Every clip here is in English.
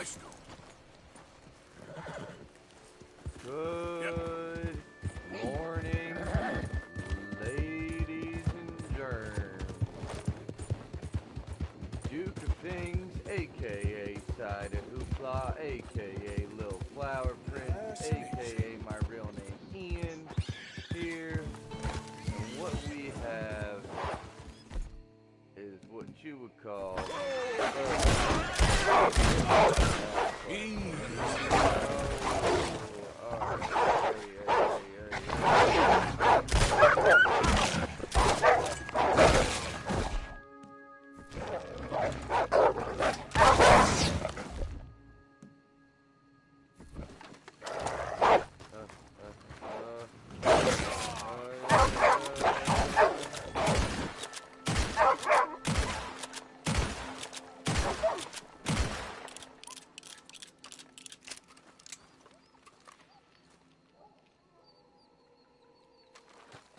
Let's go. Good morning, ladies and germs. Duke of Things, aka Side of Hoopla, aka Lil Flower Prince, aka my real name Ian, here. And what we have is what you would call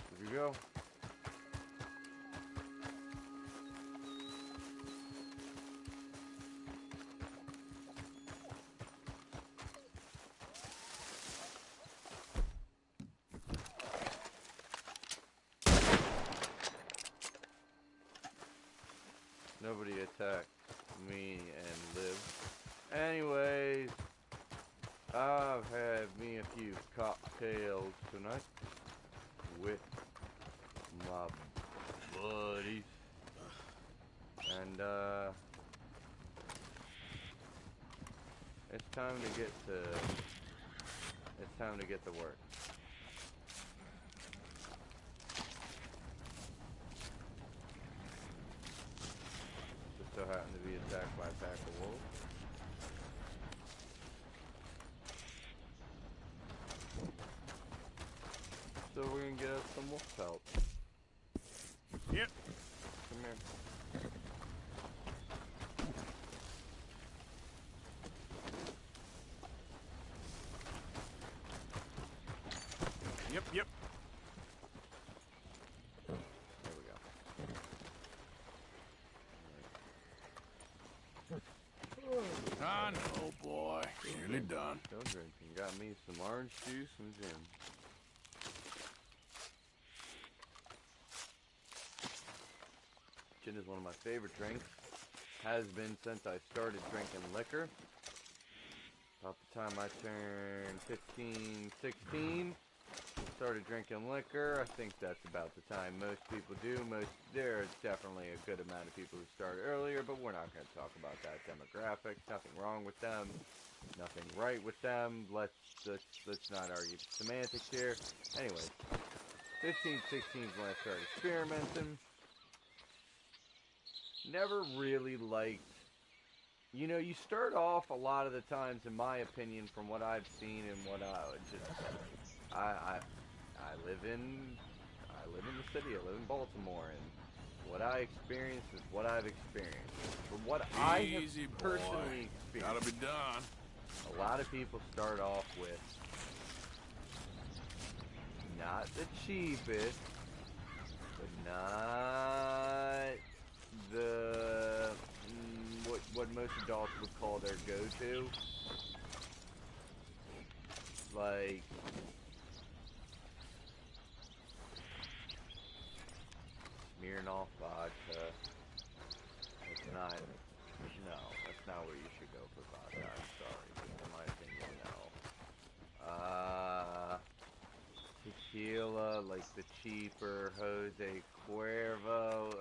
here we go. Nobody attacked me and lived. Anyways, I've had me a few cocktails tonight with my buddies, and it's time to get to work. Just so happened to be attacked by a pack of wolves. So we're gonna get us some wolf pelt. Yep. Come here. Yep. There we go. I know, boy. Nearly done. Still drinking. Got me some orange juice and gin. Gin is one of my favorite drinks. Has been since I started drinking liquor. About the time I turned 15, 16, started drinking liquor. I think that's about the time most people do. There's definitely a good amount of people who start earlier, but we're not going to talk about that demographic. Nothing wrong with them. Nothing right with them. Let's not argue semantics here. Anyway, 15, 16 is when I started experimenting. Never really liked, you know, you start off a lot of the times, in my opinion, from what I've seen and what I live in the city. I live in Baltimore, and what I experience is what I've experienced. From what I have personally experienced, Gotta be done. a lot of people start off with not the cheapest, but not the what most adults would call their go-to, like Smirnoff vodka. It's not. No, that's not where you should go for vodka. I'm sorry, but in my opinion, no. Tequila, like the cheaper Jose Cuervo.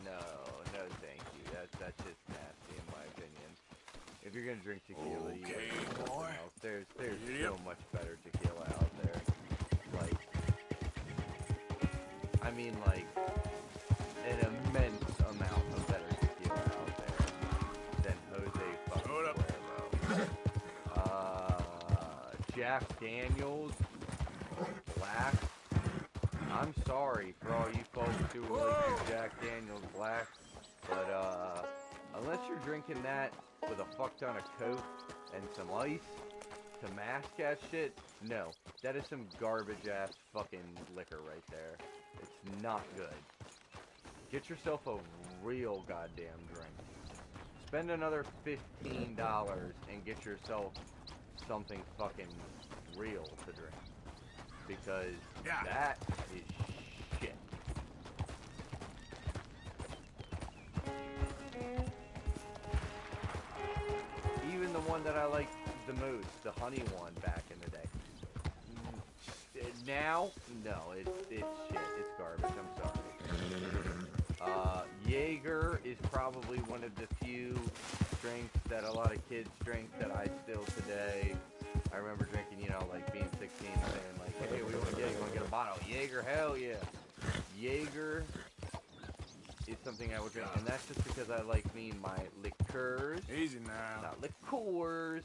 No, thank you. That's just nasty in my opinion. If you're gonna drink tequila, you gotta drink something else. There's so much better tequila out there. Like, I mean, like an immense amount of better tequila out there than Jose fucking Cuervo. Jack Daniels Black. I'm sorry for all you folks who like your Jack Daniels Black, but unless you're drinking that with a fuck ton of Coke and some ice to mask that shit, no, that is some garbage ass fucking liquor right there. It's not good. Get yourself a real goddamn drink. spend another $15 and get yourself something fucking real to drink. Because that is shit. Even the one that I liked the most, the honey one back in the day. Now, no, it's shit. It's garbage. I'm sorry. Jaeger is probably one of the few drinks that a lot of kids drink that I still today. I remember drinking, you know, like being 16 and saying like, hey, you want to get a bottle of Jaeger? Hell yeah. Jaeger is something I would drink, and that's just because I like me my liqueurs. Easy now. Not liqueurs.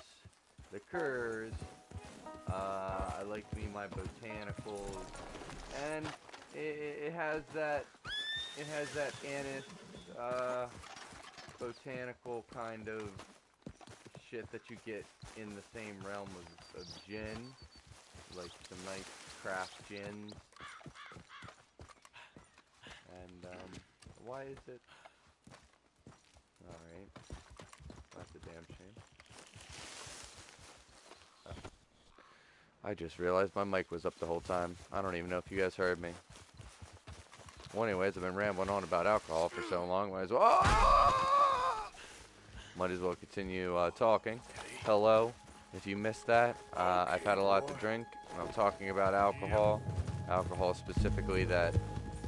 Liqueurs. I like me my botanicals, and it has that anise, botanical kind of shit that you get in the same realm of gin, like some nice craft gins. And why is it? All right, that's a damn shame. I just realized my mic was up the whole time. I don't even know if you guys heard me. Well, anyways, I've been rambling on about alcohol for so long. Might as well continue talking. Hello. If you missed that, I've had a lot to drink. And I'm talking about alcohol. Alcohol specifically that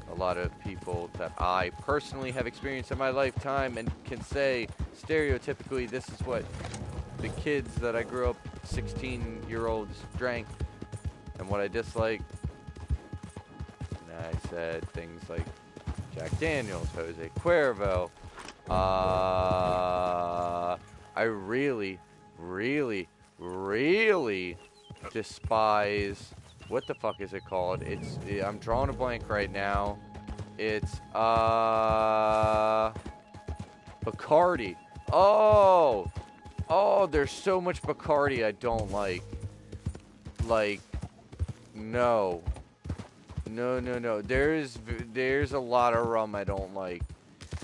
a lot of people that I personally have experienced in my lifetime and can say stereotypically this is what the kids that I grew up 16-year-olds drank, and what I dislike. And I said things like Jack Daniels, Jose Cuervo. I really, really, really despise. What the fuck is it called? I'm drawing a blank right now. It's Bacardi. Oh, there's so much Bacardi I don't like. Like, no. There's a lot of rum I don't like.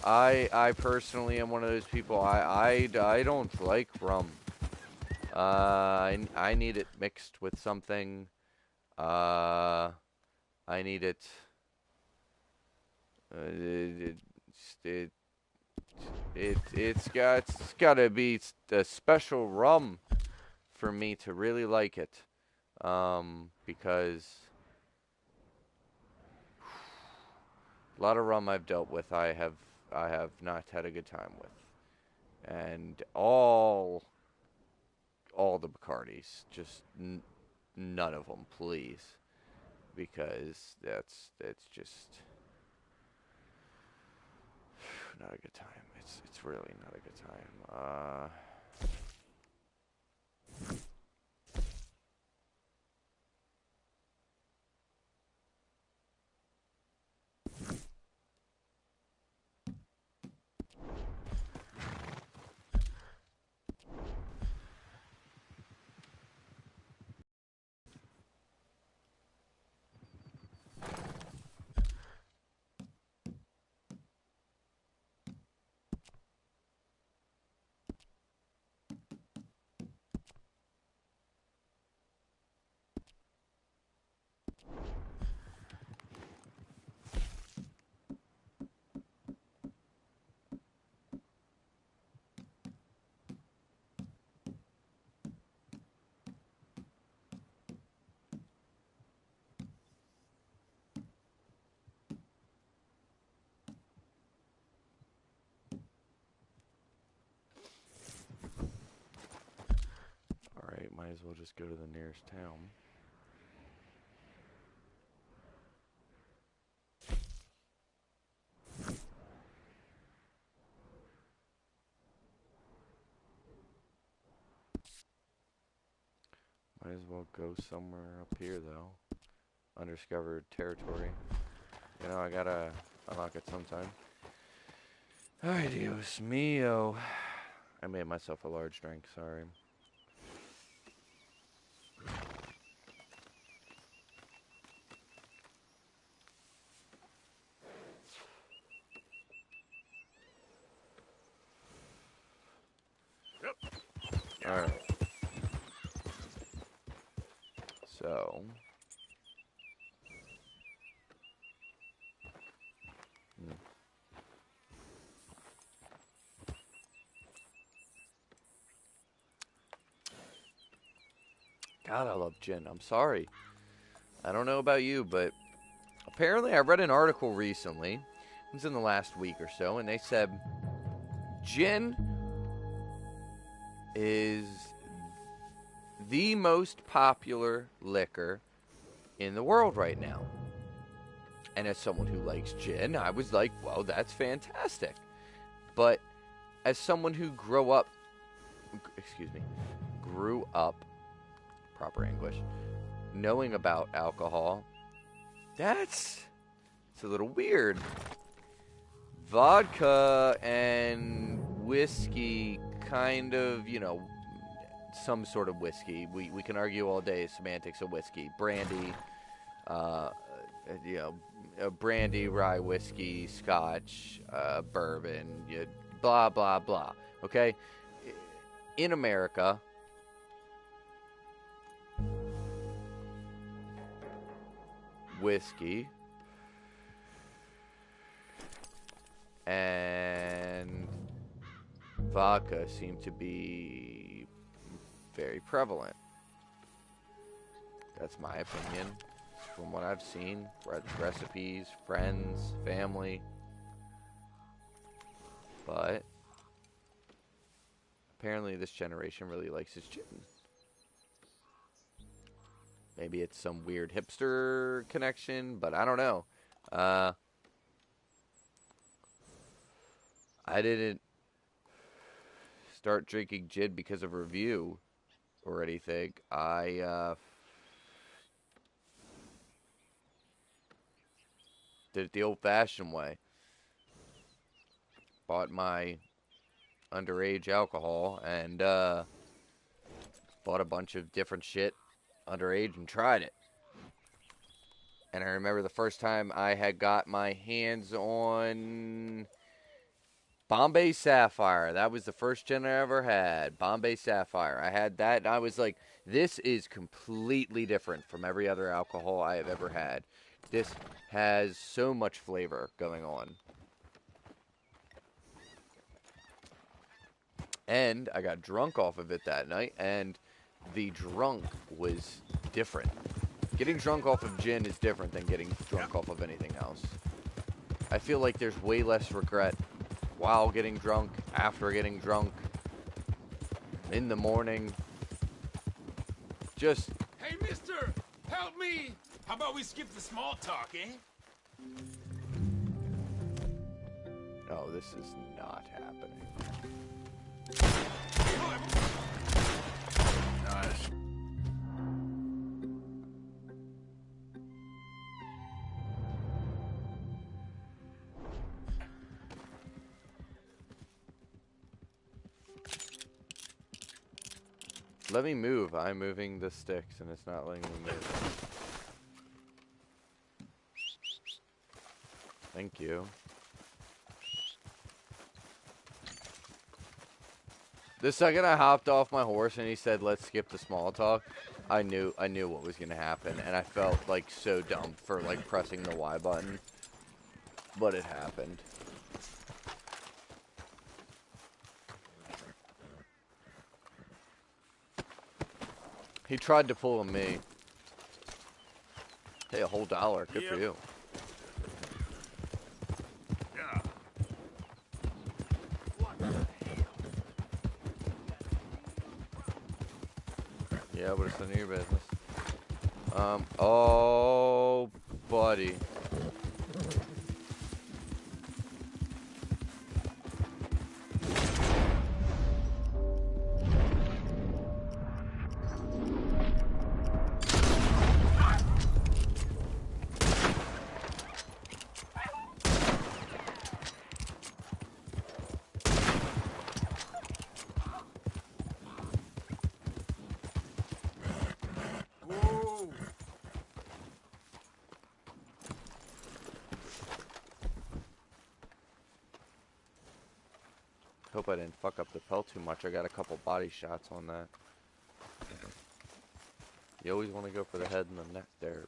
I personally am one of those people. I don't like rum. I need it mixed with something. I need it. It's gotta be a special rum for me to really like it, because a lot of rum I've dealt with, I have not had a good time with, and all the Bacardis, just none of them, please, because that's just not a good time. It's really not a good time. Alright, might as well just go to the nearest town. Might as well go somewhere up here, though. Undiscovered territory. You know, I gotta unlock it sometime. Ay, Dios mío. I made myself a large drink, sorry. Alright. So. God, I love gin. I'm sorry. I don't know about you, but apparently I read an article recently. It was in the last week or so, and they said gin is the most popular liquor in the world right now. And as someone who likes gin, I was like, well, that's fantastic. But as someone who grew up, proper English, knowing about alcohol, it's a little weird. Vodka and whiskey, kind of, some sort of whiskey. We can argue all day semantics of whiskey. Brandy, brandy, rye whiskey, scotch, bourbon, blah, blah, blah. Okay? In America, whiskey and vodka seem to be very prevalent. That's my opinion. From what I've seen, read recipes, friends, family. But apparently this generation really likes its gin. Maybe it's some weird hipster connection, but I don't know. I didn't start drinking gin because of a review or anything. I did it the old-fashioned way. Bought my underage alcohol and bought a bunch of different shit underage and tried it. And I remember the first time I had got my hands on Bombay Sapphire. That was the first gin I ever had. Bombay Sapphire. I had that and I was like, this is completely different from every other alcohol I have ever had. This has so much flavor going on. And I got drunk off of it that night, and the drunk was different. Getting drunk off of gin is different than getting drunk off of anything else. I feel like there's way less regret while getting drunk, after getting drunk, in the morning. Just... Hey, mister! Help me! How about we skip the small talk, eh? Oh, this is not happening. Nice. Let me move. I'm moving the sticks, and it's not letting me move. Thank you. The second I hopped off my horse and he said, let's skip the small talk, I knew what was going to happen. And I felt like so dumb for like pressing the Y button. But it happened. He tried to pull a me. Hey, a whole $1. Good for you. Yeah, but it's none of your business. Oh, buddy. hope I didn't fuck up the pelt too much. I got a couple body shots on that. You always want to go for the head and the neck there.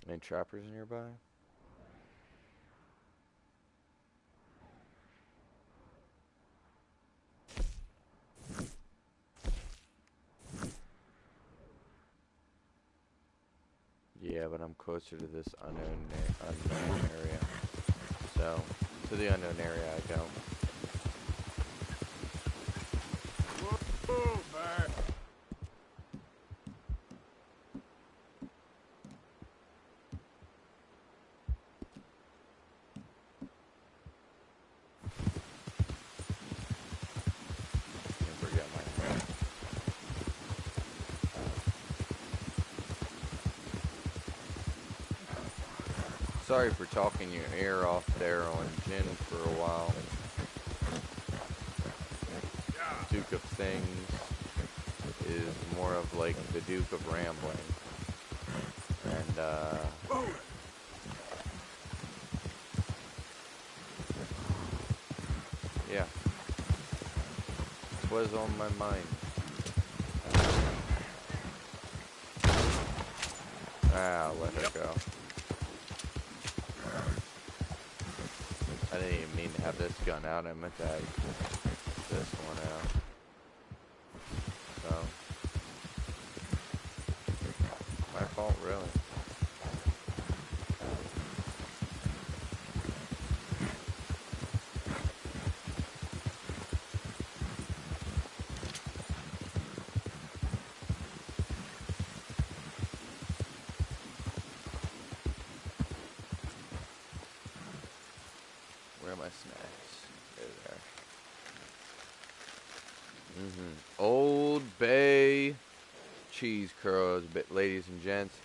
Any trappers nearby? Yeah, but I'm closer to this unknown area. So, to the unknown area I go. Sorry for talking your ear off there on Jin for a while. Duke of Things is more of like the Duke of Rambling. And, yeah. It was on my mind. Ah, let her go. I didn't even mean to have this gun out. I meant to have this one out. So, my fault, really. Where are my snacks? There they are. Old Bay cheese curls, ladies and gents.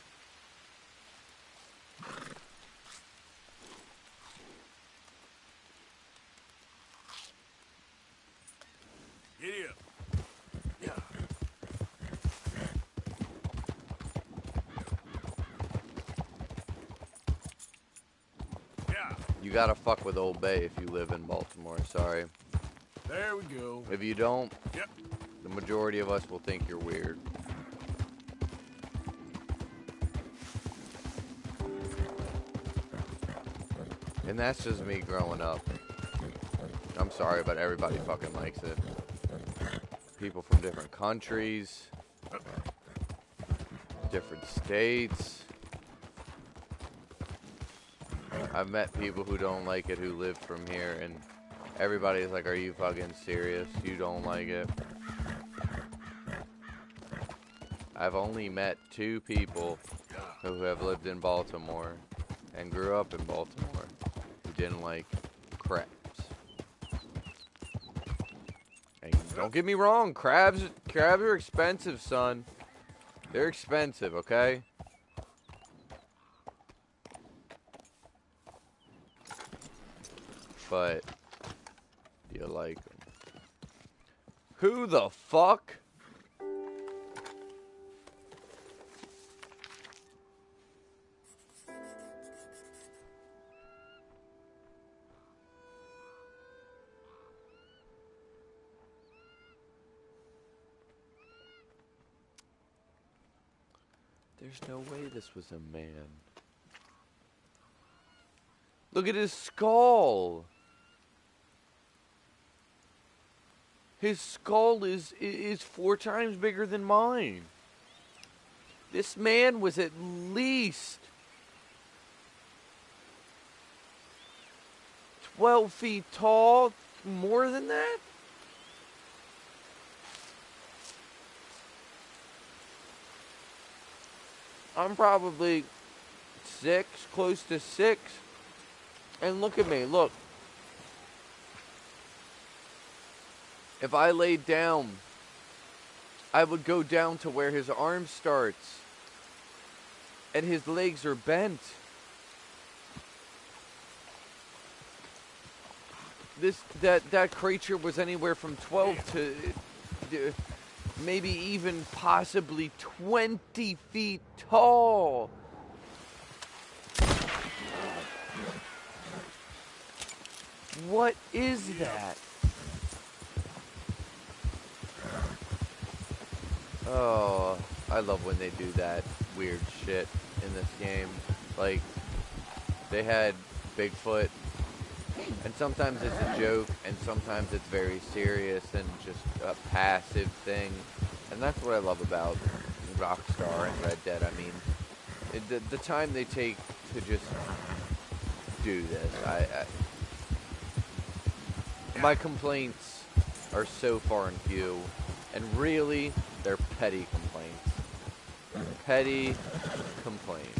Giddy up. You gotta fuck with Old Bay if you live in Baltimore, sorry. There we go. If you don't, the majority of us will think you're weird. And that's just me growing up. I'm sorry, but everybody fucking likes it. People from different countries, different states. I've met people who don't like it who live from here, and everybody's like, are you fucking serious? You don't like it? I've only met 2 people who have lived in Baltimore and grew up in Baltimore who didn't like crabs. And don't get me wrong, crabs are expensive, son. They're expensive, okay? But you like them. Who the fuck? There's no way this was a man. Look at his skull. His skull is 4 times bigger than mine. This man was at least 12 feet tall, more than that. I'm probably 6, close to 6. And look at me, look. If I laid down, I would go down to where his arm starts. And his legs are bent. That creature was anywhere from 12 to maybe even possibly 20 feet tall. What is that? Oh, I love when they do that weird shit in this game. Like, they had Bigfoot, and sometimes it's a joke, and sometimes it's very serious and just a passive thing. And that's what I love about Rockstar and Red Dead. I mean, the time they take to just do this. My complaints are so far and few, and really, they're petty complaints. Petty complaints.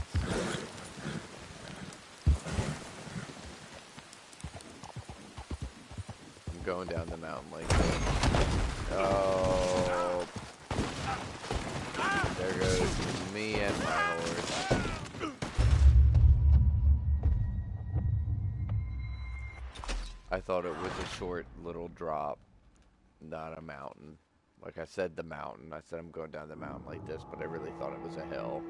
I'm going down the mountain like this. Oh. There goes me and my horse. I thought it was a short little drop, not a mountain. Like I said, the mountain. I said I'm going down the mountain like this, but I really thought it was a hill.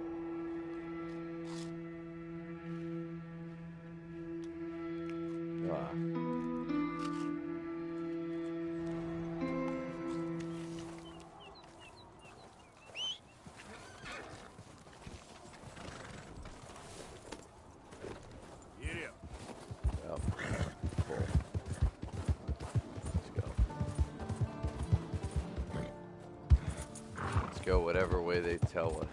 Go whatever way they tell us.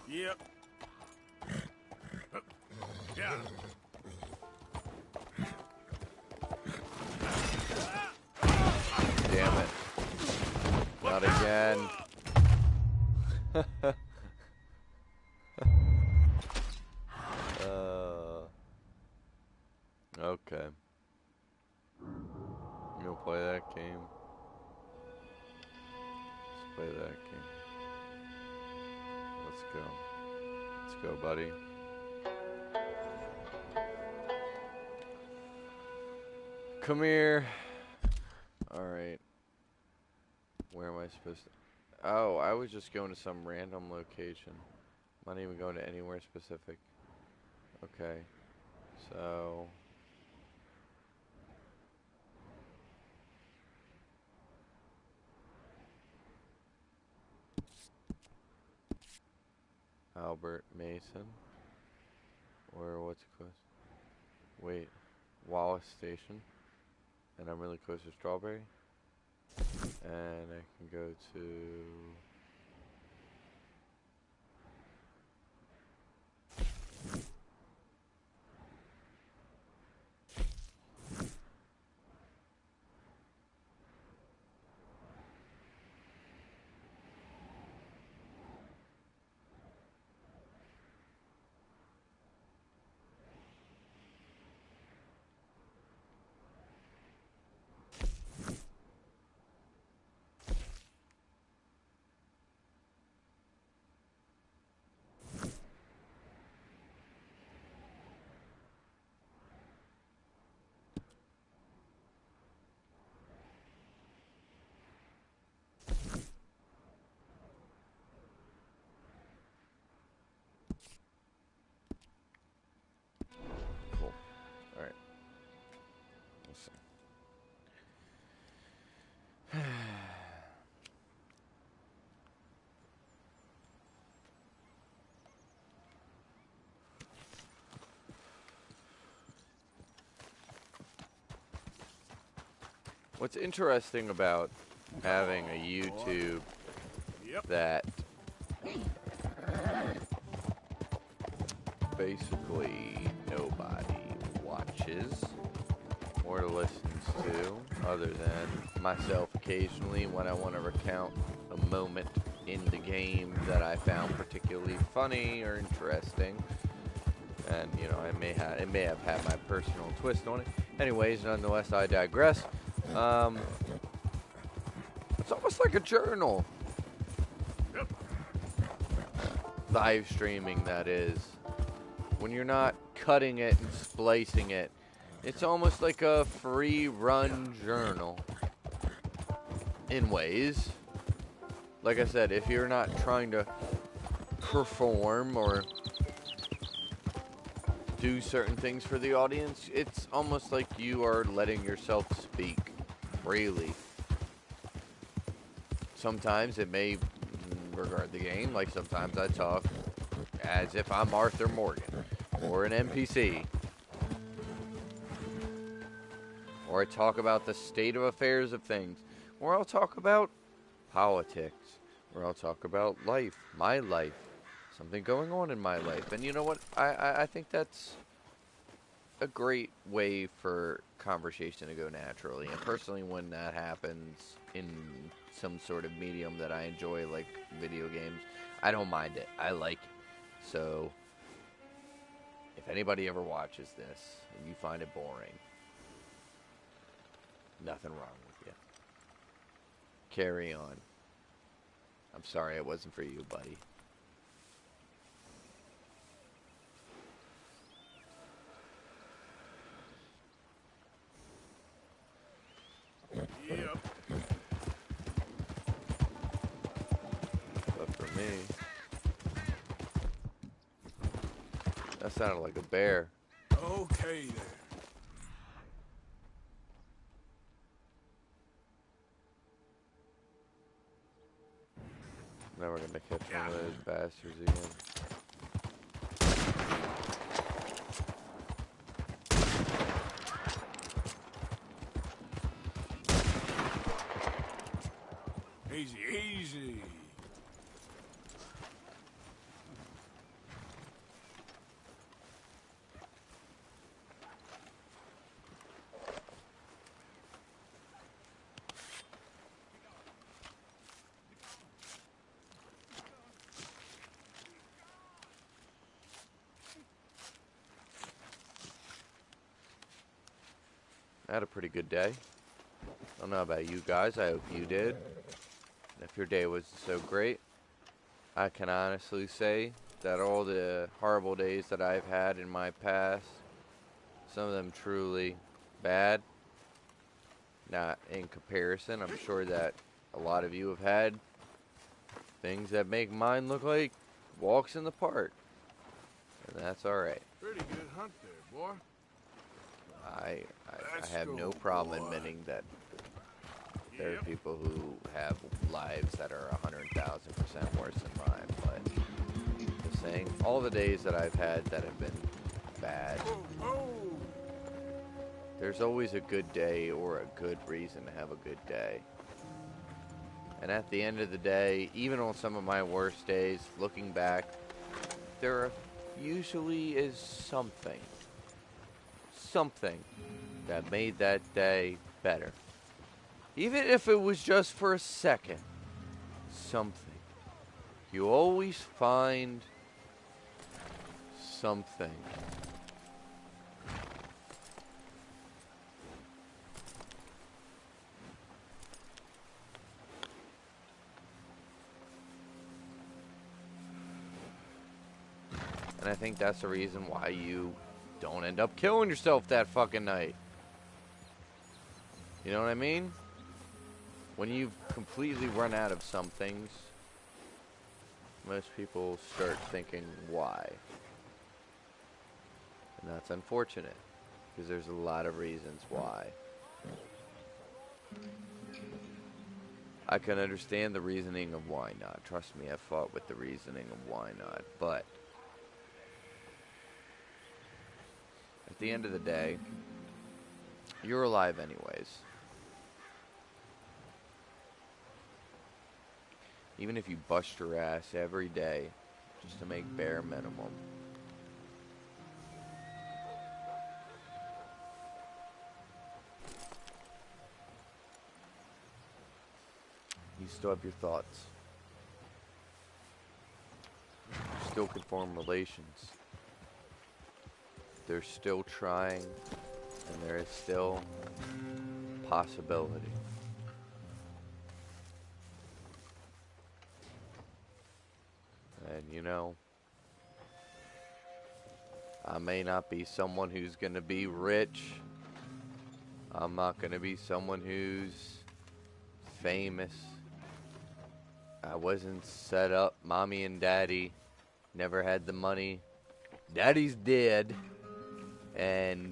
Yep. Yeah. Damn it. Not again. Okay. You'll play that game. Let's play that game. Let's go. Let's go, buddy. Come here. Alright. Where am I supposed to... Oh, I was just going to some random location. I'm not even going to anywhere specific. Okay. So... Albert Mason? Or what's it close? Wait. Wallace Station. And I'm really close to Strawberry. And I can go to... Cool. Alright. Let's see. What's interesting about having a YouTube that basically nobody watches or listens to, other than myself occasionally when I want to recount a moment in the game that I found particularly funny or interesting. And, you know, it may have had my personal twist on it. Anyways, nonetheless, I digress. It's almost like a journal. Live streaming, that is. When you're not cutting it and splicing it, it's almost like a free run journal. In ways. Like I said, if you're not trying to perform or do certain things for the audience, it's almost like you are letting yourself speak freely. Sometimes it may regard the game, like sometimes I talk as if I'm Arthur Morgan or an NPC. Or I talk about the state of affairs of things. Or I'll talk about politics. Or I'll talk about life, my life. Something going on in my life. And you know what? I think that's a great way for conversation to go naturally. And personally, when that happens in some sort of medium that I enjoy, like video games, I don't mind it. I like it. So, if anybody ever watches this and you find it boring, nothing wrong with you. Carry on. I'm sorry it wasn't for you, buddy. Yep. But for me, that sounded like a bear. Okay then. Now we're gonna catch one of those bastards again. Easy, easy. I had a pretty good day. I don't know about you guys. I hope you did. And if your day was so great, I can honestly say that all the horrible days that I've had in my past, some of them truly bad, not in comparison. I'm sure that a lot of you have had things that make mine look like walks in the park. And that's alright. Pretty good hunt there, boy. I Let's have no go, problem boy. admitting that there are Yep. people who have lives that are 100,000% worse than mine, but just saying, all the days that I've had that have been bad, Oh, oh. there's always a good day or a good reason to have a good day. And at the end of the day, even on some of my worst days, looking back, there usually is something that made that day better. Even if it was just for a second, something. You always find something. And I think that's the reason why you don't end up killing yourself that fucking night. You know what I mean? When you've completely run out of some things, most people start thinking, why? And that's unfortunate, because there's a lot of reasons why. I can understand the reasoning of why not. Trust me, I've fought with the reasoning of why not. But at the end of the day, you're alive anyways. Even if you bust your ass every day just to make bare minimum, You still have your thoughts. You still can form relations. They're still trying, and there is still possibility. And you know, I may not be someone who's going to be rich. I'm not going to be someone who's famous. I wasn't set up. Mommy and Daddy never had the money. Daddy's dead. And,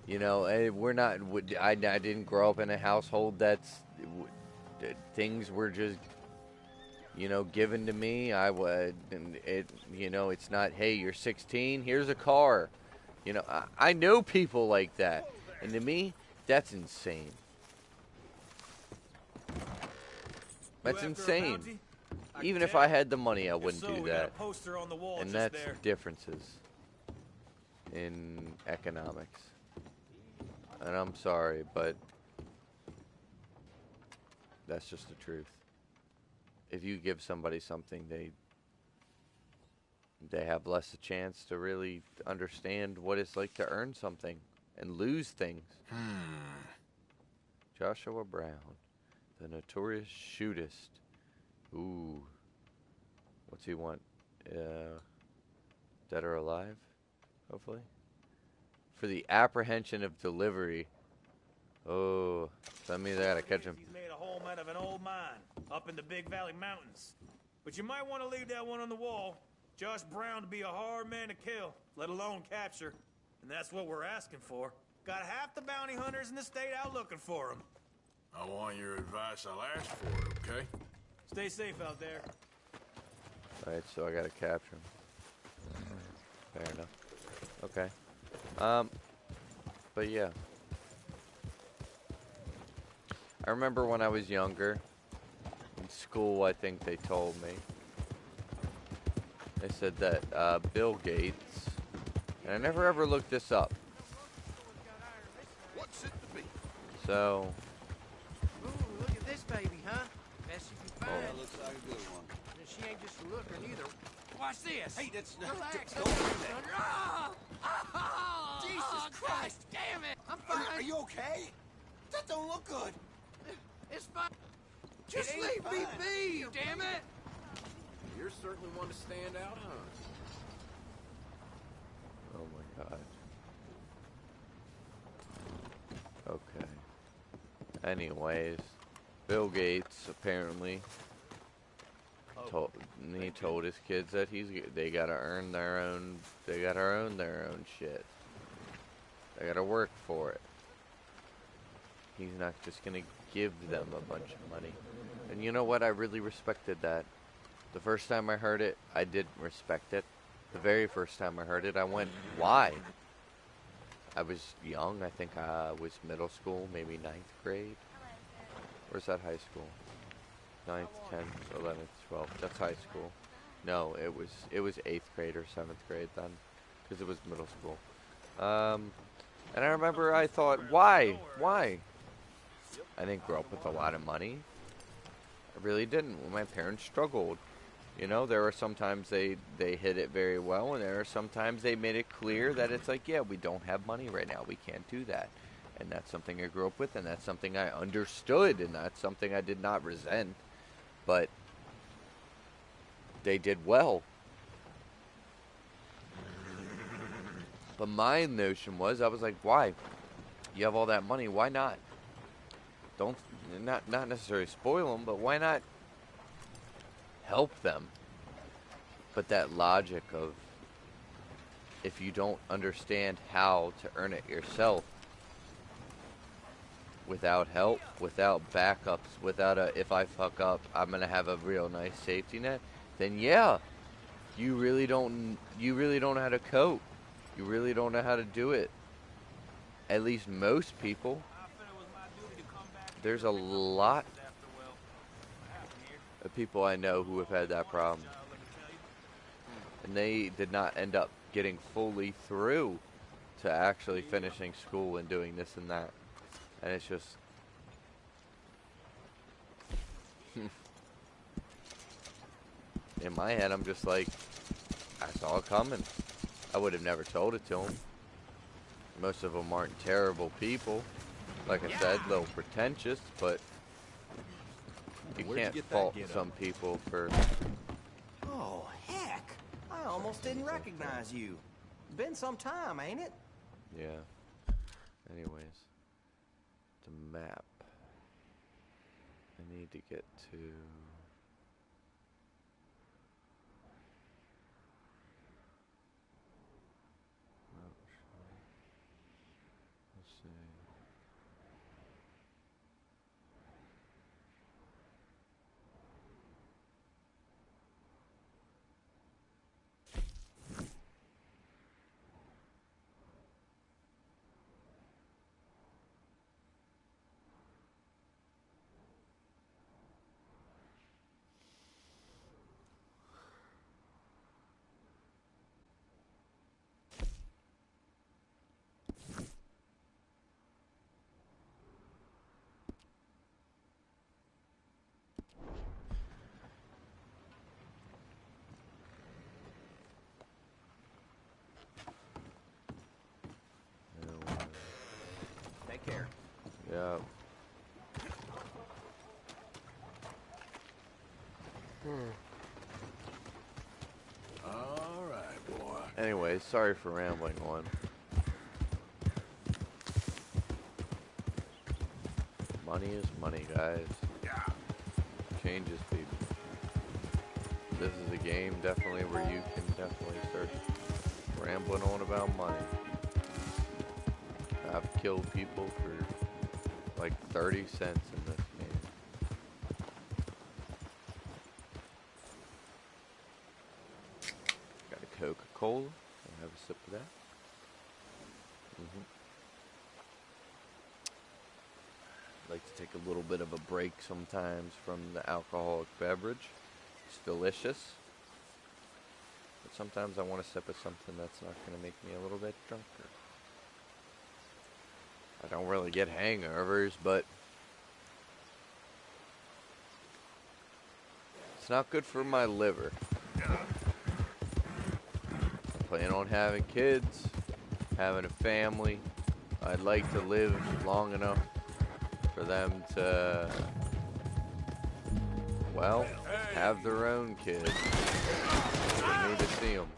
you know, we're not, I didn't grow up in a household that's, things were just, you know, given to me. You know, it's not, hey, you're 16, here's a car. You know, I know people like that. And to me, that's insane. That's insane. Even if I had the money, I wouldn't do that. And that's differences in economics. And I'm sorry, but that's just the truth. If you give somebody something, they have less a chance to really understand what it's like to earn something and lose things. Joshua Brown, the notorious shootist. Ooh. What's he want? Dead or alive? Hopefully. For the apprehension of delivery. Oh, that means I gotta catch him. He's made a home out of an old mine up in the Big Valley Mountains. But you might want to leave that one on the wall. Josh Brown to be a hard man to kill, let alone capture. And that's what we're asking for. Got half the bounty hunters in the state out looking for him. I want your advice. I'll ask for it, okay? Stay safe out there. Alright, so I gotta capture him. Fair enough. Okay. But yeah. I remember when I was younger, in school, I think they told me. They said that Bill Gates, and I never ever looked this up. What's it to be? So. Ooh, look at this baby, huh? Best you can find. That looks like a good one. And she ain't just a looker neither. Watch this. Hey, that's Relax. don't do that. Oh, Jesus Christ, damn it. I'm fine. Are you okay? That don't look good. It's fine. Just ain't leave me fine. be, damn it. You're certainly one to stand out, huh? Oh my God. Okay. Anyways, Bill Gates apparently told his kids that they gotta earn their own. They gotta earn their own shit. They gotta work for it. He's not just gonna give them a bunch of money. And you know what? I really respected that. The first time I heard it, I didn't respect it. The very first time I heard it, I went, why? I was young. I think I was middle school, maybe 9th grade. Where's that high school? 9th, 10th, 11th, 12th. That's high school. No, it was 8th grade or 7th grade then, because it was middle school. And I remember I thought, why? Why? I didn't grow up with a lot of money. I really didn't. My parents struggled. You know, there were sometimes they hit it very well, and there are sometimes they made it clear that it's like, yeah, we don't have money right now. We can't do that. And that's something I grew up with, and that's something I understood, and that's something I did not resent. But they did well. But my notion was, I was like, why? You have all that money, why not? Not necessarily spoil them, but why not help them? But that logic of, if you don't understand how to earn it yourself, without help, without backups, without if I fuck up, I'm gonna have a real nice safety net, then yeah, you really don't know how to cope. You really don't know how to do it. At least most people. There's a lot of people I know who have had that problem. And they did not end up getting fully through to actually finishing school and doing this and that. And it's just, In my head, I'm just like, I saw it coming. I would have never told it to him. Most of them aren't terrible people. Like I said, a little pretentious, but you can't fault some people for... Oh, heck. I almost didn't recognize you. Been some time, ain't it? Yeah. Anyways, the map. I need to get to... Let's see. Take care. Yeah. All right, boy. Anyways, sorry for rambling on. Money is money, guys. Yeah. Changes people. This is a game definitely where you can definitely start rambling on about money. I've killed people for like 30 cents in this game. Got a Coca-Cola. I'll have a sip of that. Like to take a little bit of a break sometimes from the alcoholic beverage. It's delicious. But sometimes I want a sip of something that's not going to make me a little bit drunker. I don't really get hangovers, but it's not good for my liver. I plan on having kids, having a family. I'd like to live long enough for them to, well, have their own kids. I need to see them.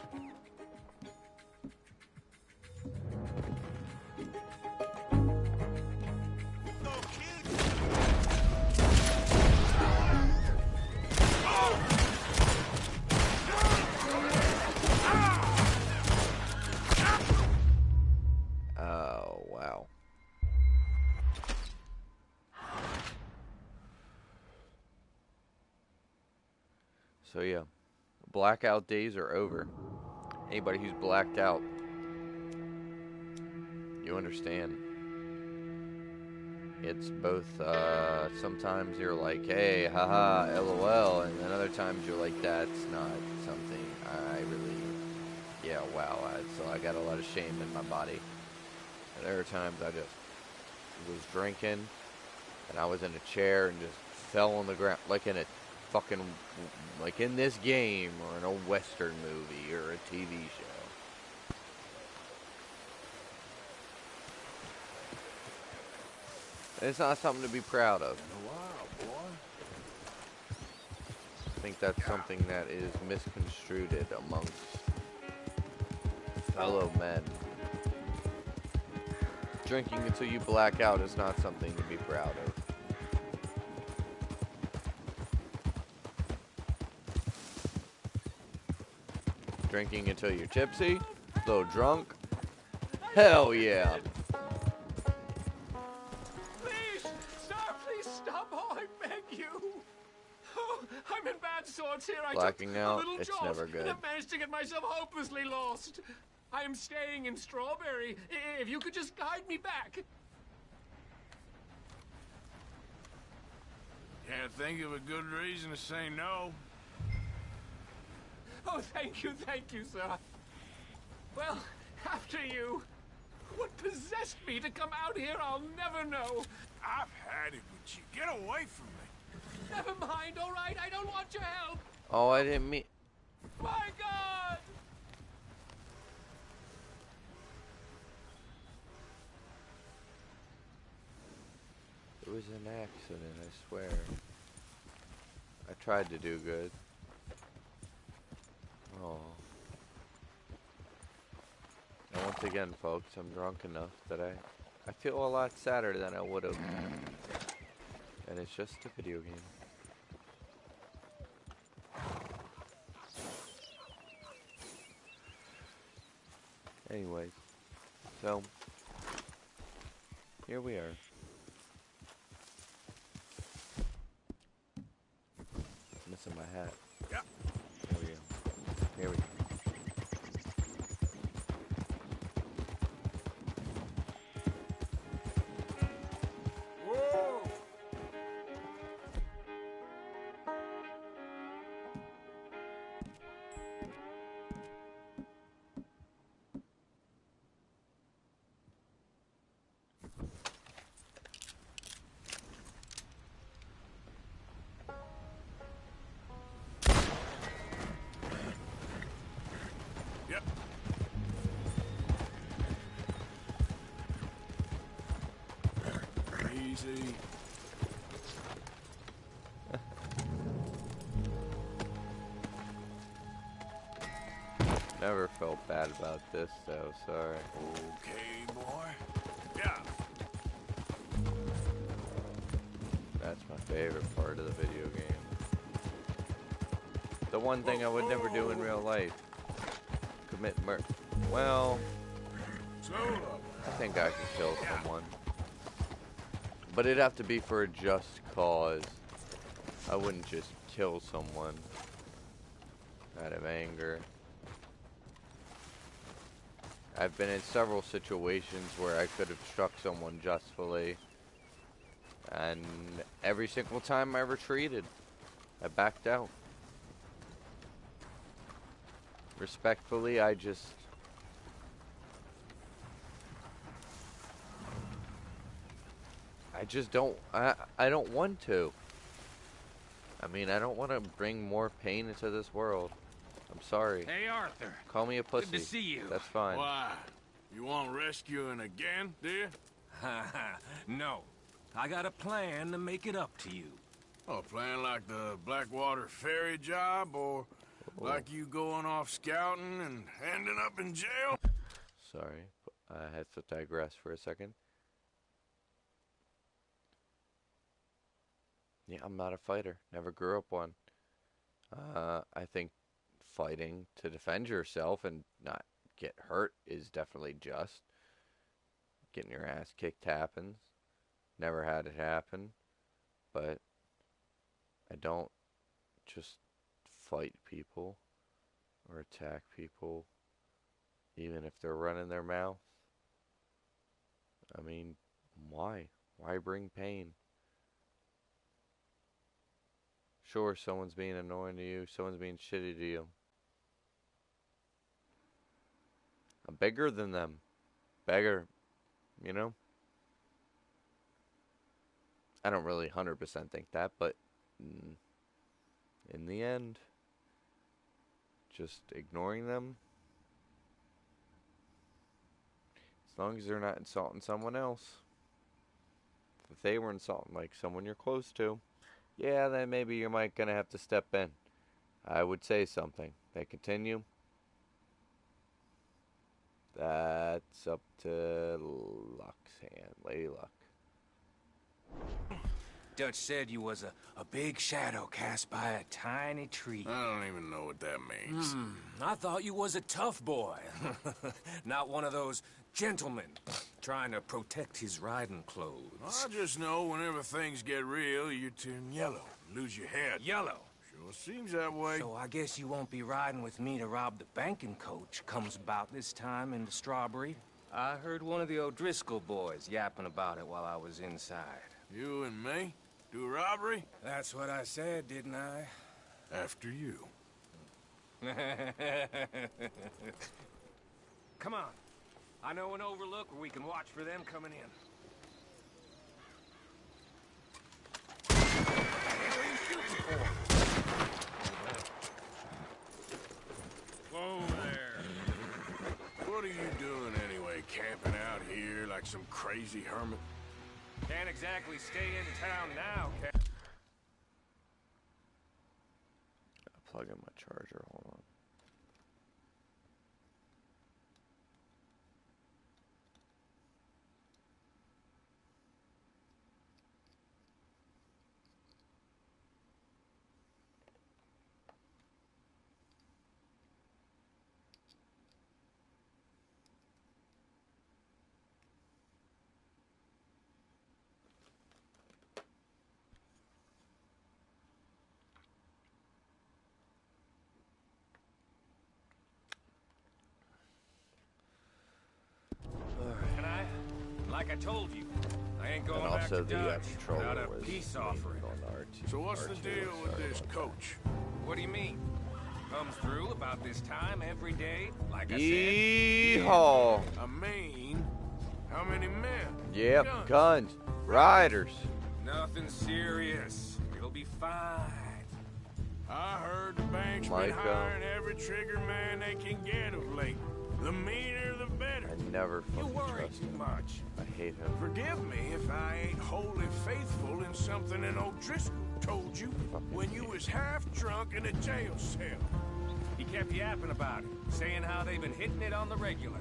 Oh, wow. So yeah, blackout days are over. Anybody who's blacked out, you understand. It's both, sometimes you're like, hey, haha, lol, and then other times you're like, that's not something I really, yeah, wow, so I got a lot of shame in my body. And there are times I just was drinking, and I was in a chair and just fell on the ground, like in a fucking, like in this game, or in a Western movie, or a TV show. It's not something to be proud of. Wow, boy. I think that's something that is misconstrued amongst fellow men. Drinking until you black out is not something to be proud of. Drinking until you're tipsy, a little drunk, hell yeah. Please stop, oh, I beg you. Oh, I'm in bad sorts here. Blacking I out, took a little it's jolt never good. and I've managed to get myself hopelessly lost. I am staying in Strawberry. If you could just guide me back. Can't think of a good reason to say no. Oh, thank you, sir. Well, after you. What possessed me to come out here, I'll never know. I've had it with you. Get away from me. Never mind, all right? I don't want your help. Oh, I didn't mean... My God! It was an accident, I swear. I tried to do good. Oh. And once again, folks, I'm drunk enough that I feel a lot sadder than I would have. And it's just a video game. Anyways, so here we are. Missing my hat. Yeah. There we go. Here we go. Whoa! Yep. Easy. Never felt bad about this, though. Sorry. Okay, boy. Yeah. That's my favorite part of the video game. The one thing I would never do in real life. Commit murder. Well, Slow up. I think I could kill someone. But it'd have to be for a just cause. I wouldn't just kill someone out of anger. I've been in several situations where I could have struck someone justly. And every single time I retreated. I backed out. Respectfully, I just don't, I don't want to. I mean, I don't want to bring more pain into this world. I'm sorry. Hey, Arthur. Call me a pussy. Good to see you. That's fine. Why? You want rescuing again, do you? No. I got a plan to make it up to you. Oh, playing like the Blackwater ferry job, or like you going off scouting and ending up in jail? Sorry. I had to digress for a second. Yeah, I'm not a fighter. Never grew up one. I think fighting to defend yourself and not get hurt is definitely just. Getting your ass kicked happens. Never had it happen. But I don't just fight people or attack people, even if they're running their mouth. I mean, why? Why bring pain? Sure, someone's being annoying to you, someone's being shitty to you. I'm bigger than them. Bigger, you know? I don't really 100% think that, but in the end, just ignoring them, as long as they're not insulting someone else. If they were insulting like someone you're close to, yeah, then maybe you might gonna have to step in. I would say something. They continue. That's up to Luck's hand. Lady Luck. Dutch said you was a big shadow cast by a tiny tree. I don't even know what that means. I thought you was a tough boy. Not one of those gentlemen trying to protect his riding clothes. I just know whenever things get real, you turn yellow, lose your head. Yellow. Sure seems that way. So I guess you won't be riding with me to rob the banking coach comes about this time in the Strawberry. I heard one of the O'Driscoll boys yapping about it while I was inside. You and me? Do a robbery? That's what I said, didn't I? After you. Come on. I know an overlook where we can watch for them coming in. Whoa there. What are you doing anyway, camping out here like some crazy hermit? Can't exactly stay in town now, Plug in my charger. Hold on. Can I? Like I told you, I ain't going And back also to the Dutch controller without a was peace leaning offering. on the R2. So what's the R2, deal with sorry this about coach? What do you mean? Comes through about this time every day, like I that. said. Yeehaw! I mean, how many men? Yep, Guns. guns, riders. Nothing serious. It'll be fine. I heard the bank's been Micah. hiring every trigger man they can get of late. The meaner, the better. I never You fucking worry trust too him. much. I hate him. Forgive me if I ain't wholly faithful in something an O'Driscoll told you when you was half drunk in a jail cell. He kept yapping about it, saying how they've been hitting it on the regular.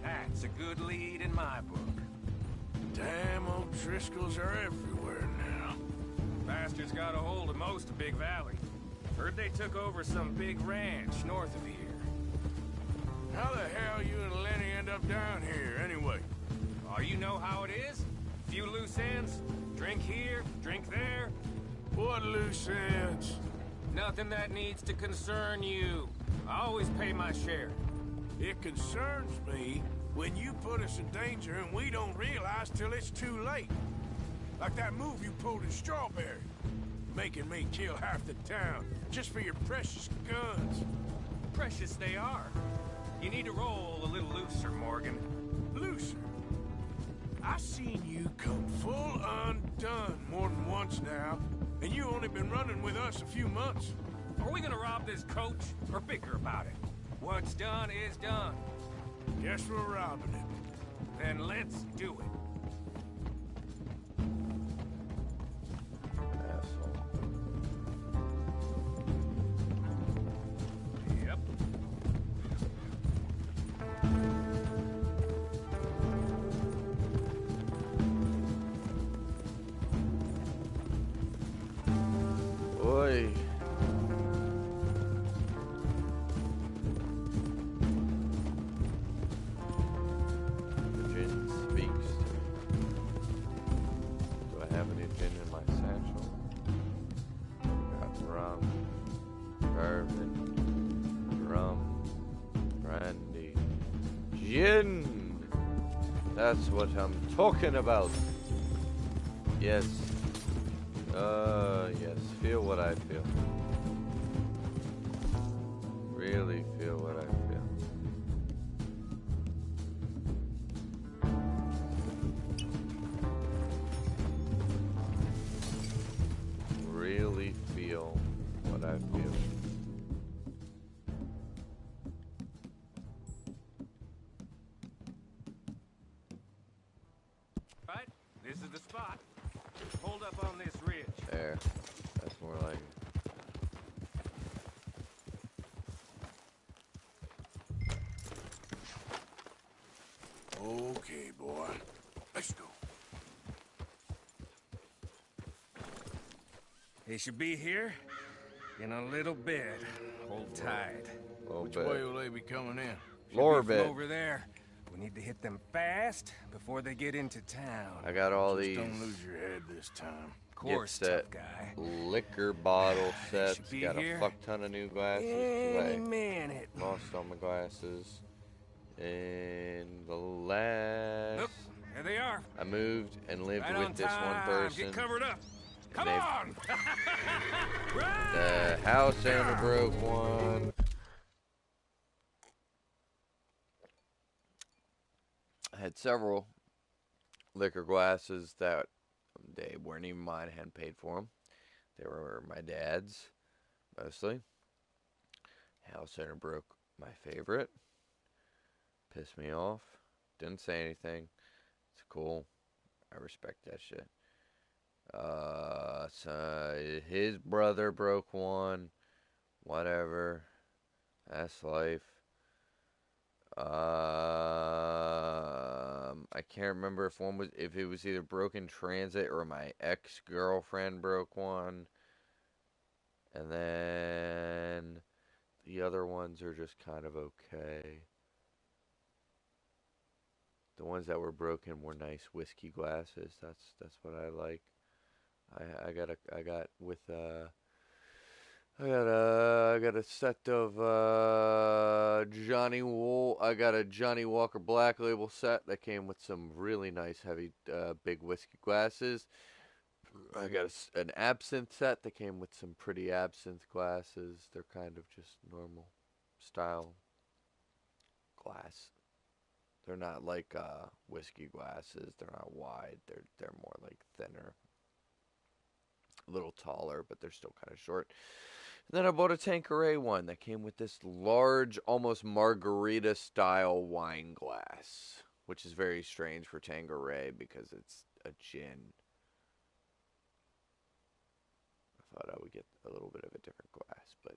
That's a good lead in my book. Damn, O'Driscolls are everywhere now. Bastards got a hold of most of Big Valley. Heard they took over some big ranch north of here. How the hell you and Lenny end up down here, anyway? Oh, you know how it is? Few loose ends. Drink here, drink there. What loose ends? Nothing that needs to concern you. I always pay my share. It concerns me when you put us in danger and we don't realize till it's too late. Like that move you pulled in Strawberry. Making me kill half the town just for your precious guns. Precious they are. You need to roll a little looser, Morgan. Looser? I seen you come full undone more than once now, and you only been running with us a few months. Are we gonna rob this coach or bicker about it? What's done is done. Guess we're robbing it. Then let's do it. Asshole. Yep. Oi. The gin speaks to me. Do I have any gin in my satchel? Got rum, bourbon, rum, brandy, gin. That's what I'm talking about. Yes. Yes. Feel what I feel. Really feel what I feel. Really feel what I feel. Right? This is the spot. Hold up on this ridge. There. That's more like it. Okay, boy. Let's go. He should be here in a little bit. Hold tight. Little Which bit. way will they be coming in? Floor Should be bed. from over there. We need to hit them fast before they get into town. I got all Just these. don't lose your head this time. Of course, Get tough set guy. liquor bottle sets. should be Got here a fuck ton of new glasses. 'Cause Any I minute. lost all my glasses. And the last. Look, there they are. I moved and lived Right on with this one time. person. Get covered up. Come they've- on! The Right! house owner broke one. I had several liquor glasses that they weren't even mine. I hadn't paid for them. They were my dad's, mostly. House owner broke my favorite. Pissed me off. Didn't say anything. It's cool. I respect that shit. So his brother broke one. Whatever. That's life. I can't remember if it was either broken transit or my ex-girlfriend broke one. And then the other ones are just kind of okay. The ones that were broken were nice whiskey glasses. That's what I like. I got a set of I got a Johnny Walker Black Label set that came with some really nice heavy big whiskey glasses. I got an absinthe set that came with some pretty absinthe glasses. They're kind of just normal style glass. They're not like whiskey glasses. They're not wide. They're more like thinner, a little taller, but they're still kind of short. And then I bought a Tanqueray one that came with this large, almost margarita-style wine glass, which is very strange for Tanqueray because it's a gin. I thought I would get a little bit of a different glass, but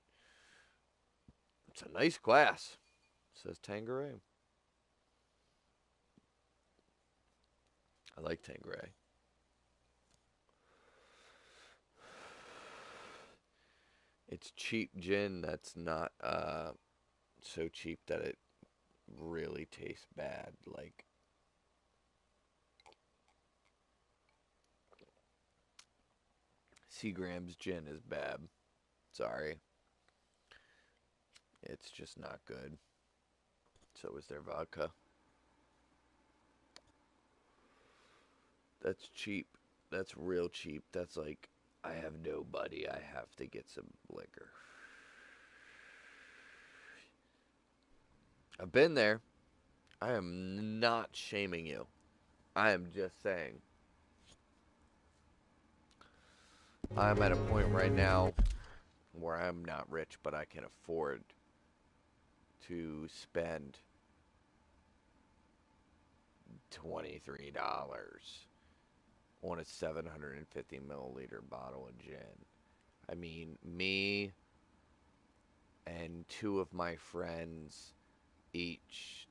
it's a nice glass. It says Tanqueray. I like Tanqueray. It's cheap gin that's not so cheap that it really tastes bad. Like Seagram's gin is bad. Sorry. It's just not good. So is their vodka. That's cheap. That's real cheap. That's like, I have no money. I have to get some liquor. I've been there. I am not shaming you. I am just saying. I'm at a point right now where I'm not rich, but I can afford to spend $23 on a 750 milliliter bottle of gin. I mean, me and two of my friends each.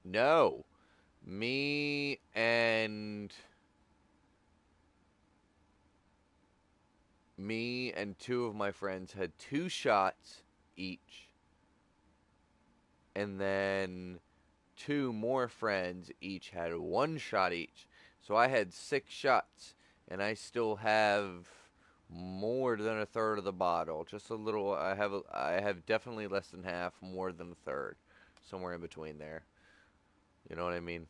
No. Me and two of my friends had 2 shots each. And then 2 more friends each had 1 shot each. So I had 6 shots, and I still have more than a third of the bottle. Just a little. I have definitely less than half, more than a third, somewhere in between there. You know what I mean?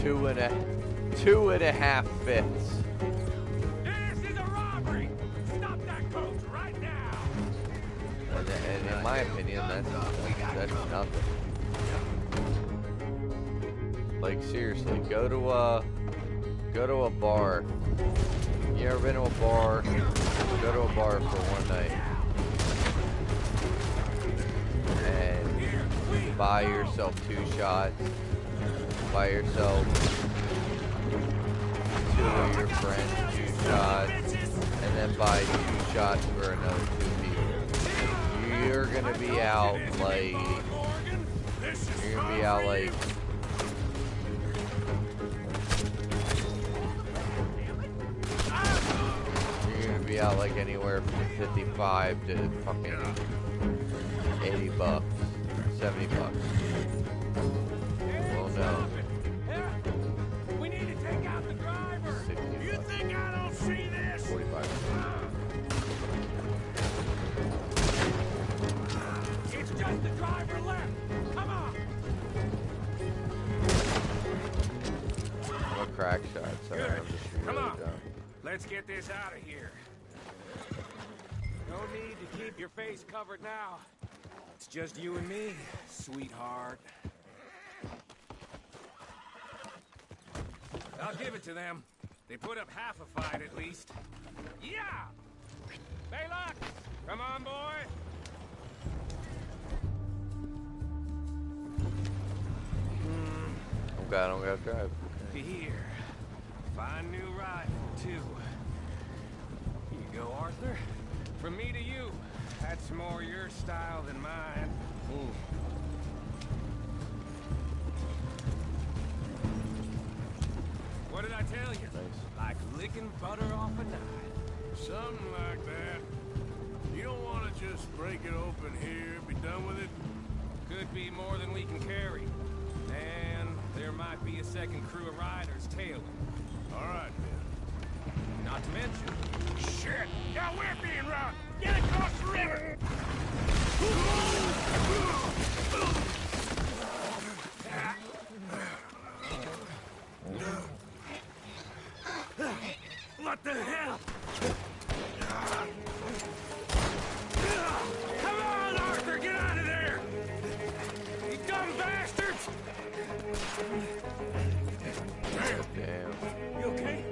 2 1/2 fifths. This is a robbery! Stop that coach right now! And in my opinion, that's nothing. Like, seriously, go to a bar. You ever been to a bar? Go to a bar for one night and buy yourself 2 shots. Buy yourself 2 of your friends 2 shots, and then buy 2 shots for another 2 people. You're gonna be out like. You're gonna be out like. Be out like anywhere from 55 to fucking $80, $70. Well, no. We need to take out the driver. $60. You think I don't see this? 45. It's just the driver left. Come on. I'm a crack shot, so Good. I'm just Come really on. dumb. Let's get this out of here. No need to keep your face covered now. It's just you and me, sweetheart. I'll give it to them. They put up half a fight at least. Yeah! Baylock! Come on, boy! I don't gotta drive. Here. Fine new rifle, too. Here you go, Arthur. From me to you. That's more your style than mine. What did I tell you? Nice. Like licking butter off a knife. Something like that. You don't want to just break it open here, be done with it? Could be more than we can carry. And there might be a second crew of riders tailing. All right, then. Not to mention... Shit! Now we're being robbed! Get across the river! What the hell? Come on, Arthur, get out of there! You dumb bastards! Damn. You okay?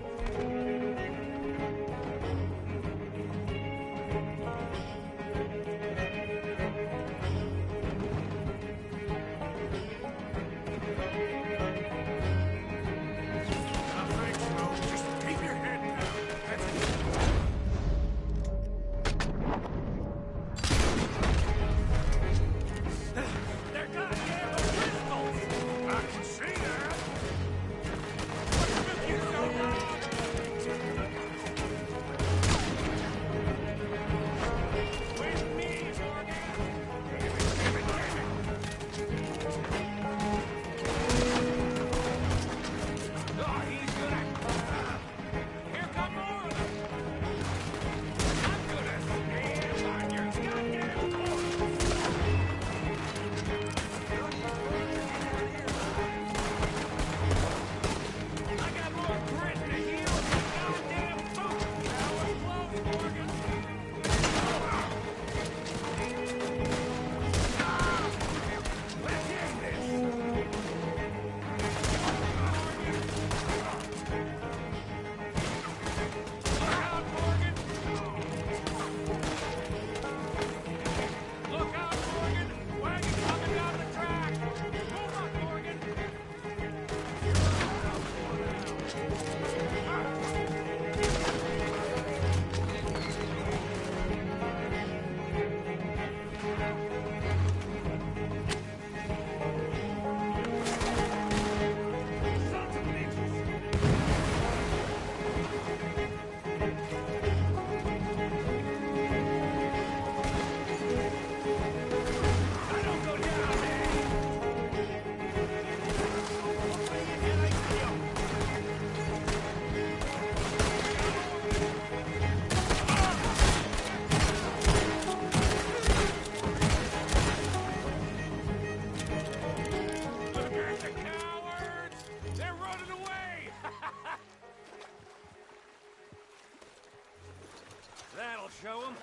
That'll show them.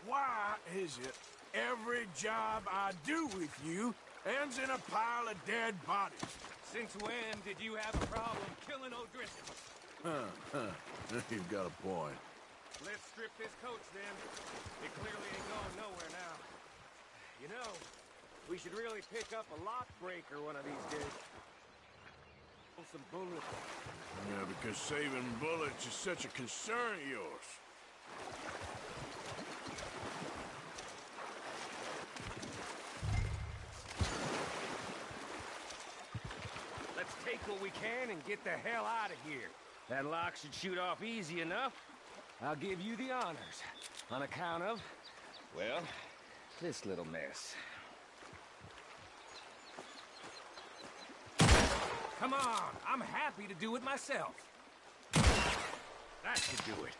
Why is it every job I do with you ends in a pile of dead bodies? Since when did you have a problem killing O'Driscoll? You've got a point. Let's strip this coach, then. It clearly ain't going nowhere now. You know, we should really pick up a lock breaker one of these days. Some bullets. Yeah, because saving bullets is such a concern of yours. Let's take what we can and get the hell out of here. That lock should shoot off easy enough. I'll give you the honors. On account of, well, this little mess. Come on, I'm happy to do it myself. That should do it.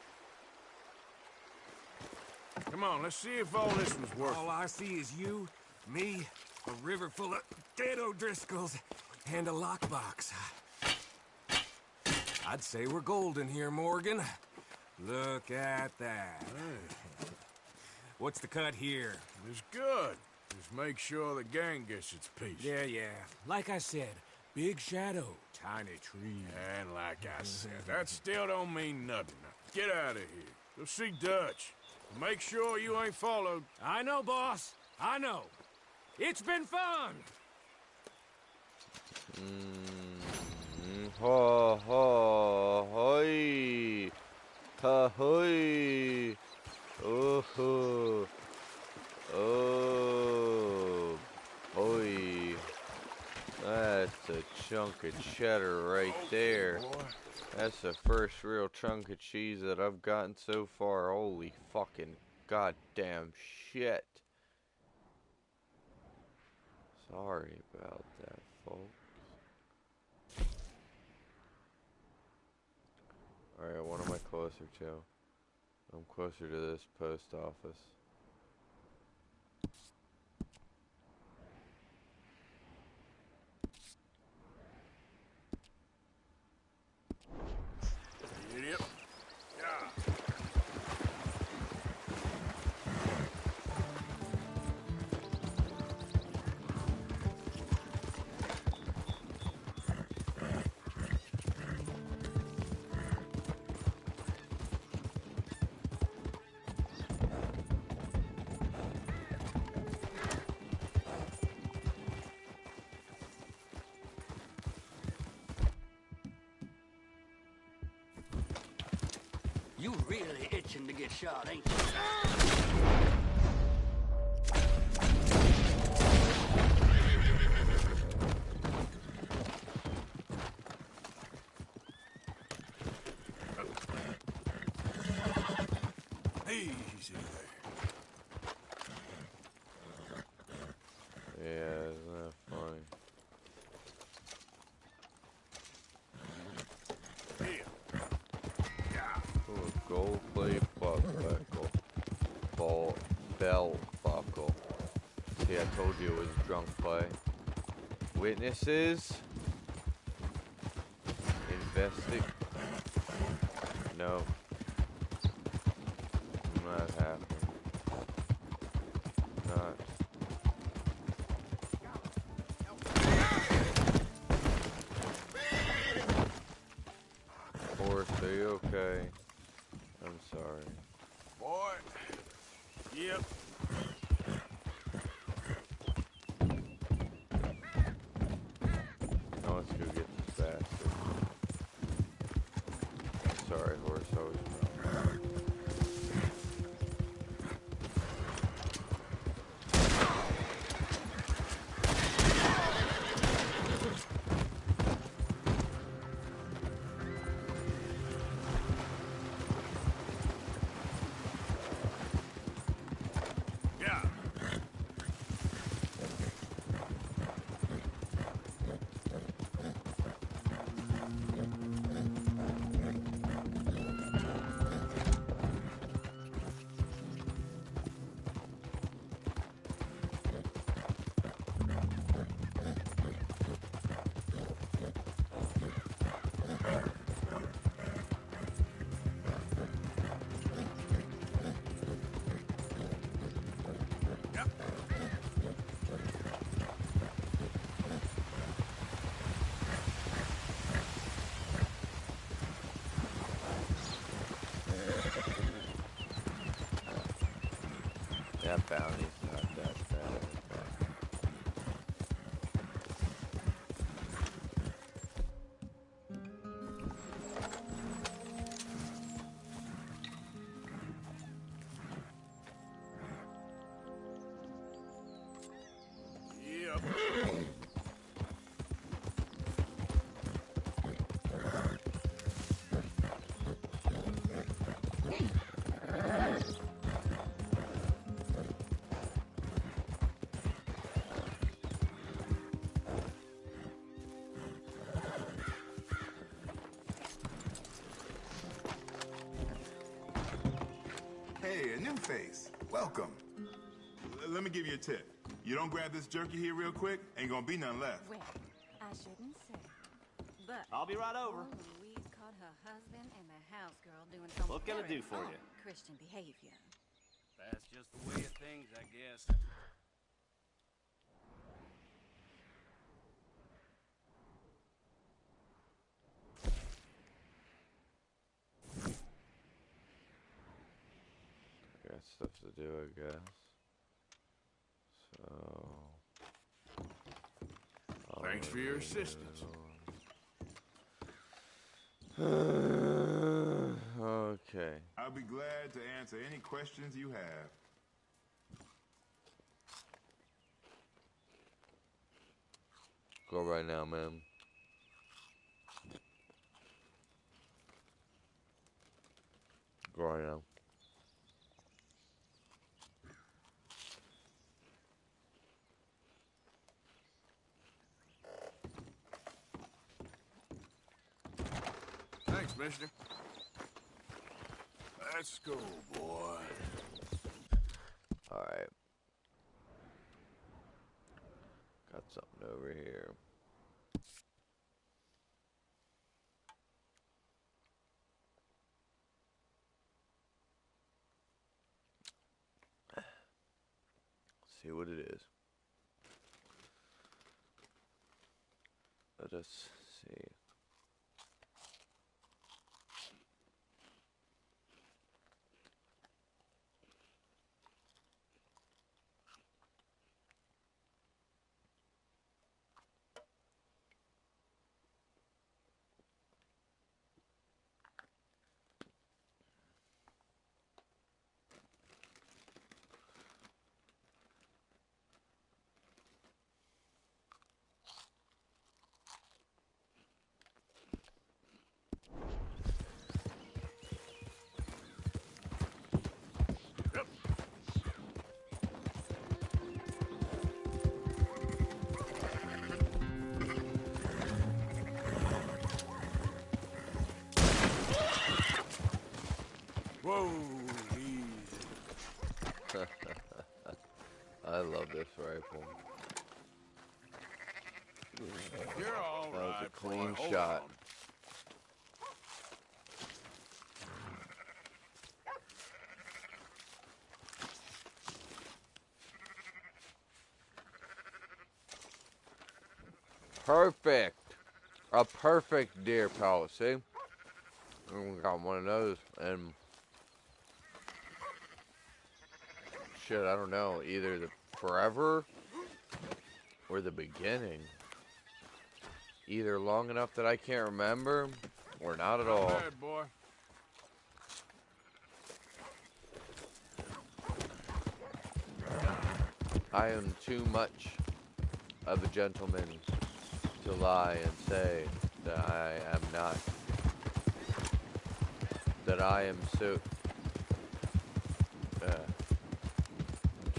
Come on, let's see if all this was worth All I see is you, me, a river full of dead O'Driscolls, and a lockbox. I'd say we're golden here, Morgan. Look at that. Hey, What's the cut here? it's good. Just make sure the gang gets its piece. Yeah. Like I said, Big shadow, tiny tree. And like I said, that still don't mean nothing. Get out of here. Go see Dutch. Make sure you ain't followed. I know, boss. I know. It's been fun. Ha ha hoy. Ha hoy. Oh ho. Oh hoy. That's a chunk of cheddar right there. That's the first real chunk of cheese that I've gotten so far. Holy fucking goddamn shit. Sorry about that, folks. Alright, what am I closer to? I'm closer to this post office. Idiot. Yeah. You really itching to get shot, ain't you? Easy there. Yeah, isn't that funny? Ooh, a gold plate belt buckle. See, I told you it was drunk play. Witnesses? No. Not happening. Not. Horse, are you okay? I'm sorry. Boy. Yep. Now let's go get this bastard. Sorry, horse, I was wrong. Yeah. That bounty's not that bad. Yep. Hey, a new face. Welcome. Let me give you a tip. You don't grab this jerky here real quick, ain't gonna be none left. Well, I shouldn't say. But I'll be right over. Louise caught her husband and the house girl doing some What can I very do for you? Christian behavior. That's just the way of things, I guess. stuff to do, I guess. So... Thanks for your assistance. Okay. I'll be glad to answer any questions you have. Go right now, man. Go right now. Thanks, mister. Let's go, boy. Alright. Got something over here. See what it is. Let us see. Whoa, I love this rifle. you're all That was right, a clean boy. Hold shot. on. Perfect. A perfect deer pellet, see? We got one of those, and shit, I don't know, either the forever or the beginning. Either long enough that I can't remember, or not at all. Not bad, boy. I am too much of a gentleman to lie and say that I am not. That I am so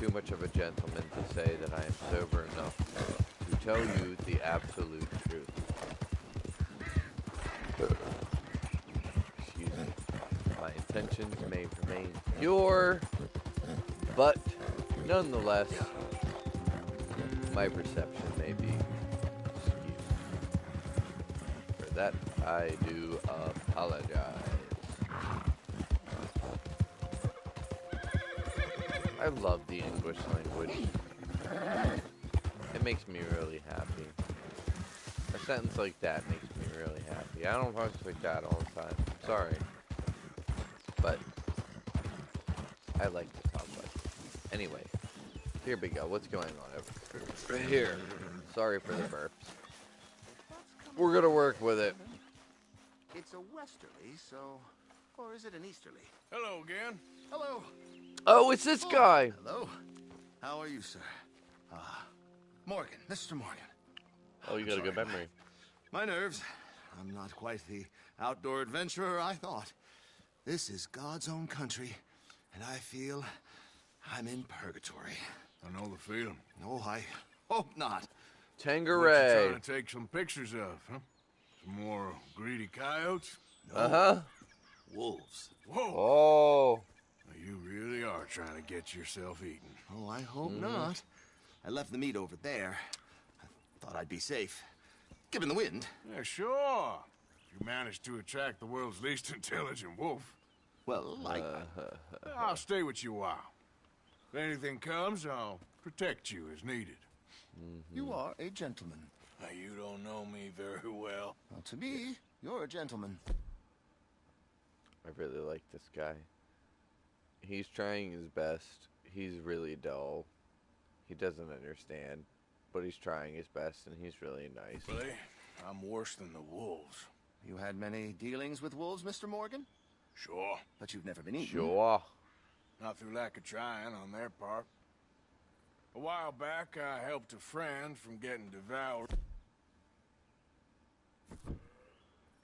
too much of a gentleman to say that I am sober enough to tell you the absolute truth. Excuse me. My intentions may remain pure, but nonetheless, my perception may be skewed. For that, I do apologize. I love the English language. It makes me really happy. A sentence like that makes me really happy. I don't talk like that all the time. I'm sorry. But I like to talk like this. Anyway, here we go. What's going on over here? Sorry for the burps. We're gonna work with it. It's a westerly, so... Or is it an easterly? Hello again. Hello. Oh, it's this guy. Hello. How are you, sir? Morgan. Mr. Morgan. Oh, you got a good memory. My nerves. I'm not quite the outdoor adventurer I thought. This is God's own country, and I feel I'm in purgatory. I know the feeling. No, I hope not. What you Tangeray. trying to take some pictures of, huh? Some more greedy coyotes? Uh-huh. Wolves. Whoa! Oh. You really are trying to get yourself eaten. Oh, I hope not. I left the meat over there. I thought I'd be safe. Given the wind. Yeah, sure. You managed to attract the world's least intelligent wolf. Well, I'll stay with you a while. If anything comes, I'll protect you as needed. You are a gentleman. Now, you don't know me very well. Well, to me, you're a gentleman. I really like this guy. He's trying his best. He's really dull. He doesn't understand, but he's trying his best, and he's really nice. Billy, I'm worse than the wolves. You had many dealings with wolves, Mr. Morgan? Sure. But you've never been eaten. Sure. Not through lack of trying on their part. A while back, I helped a friend from getting devoured.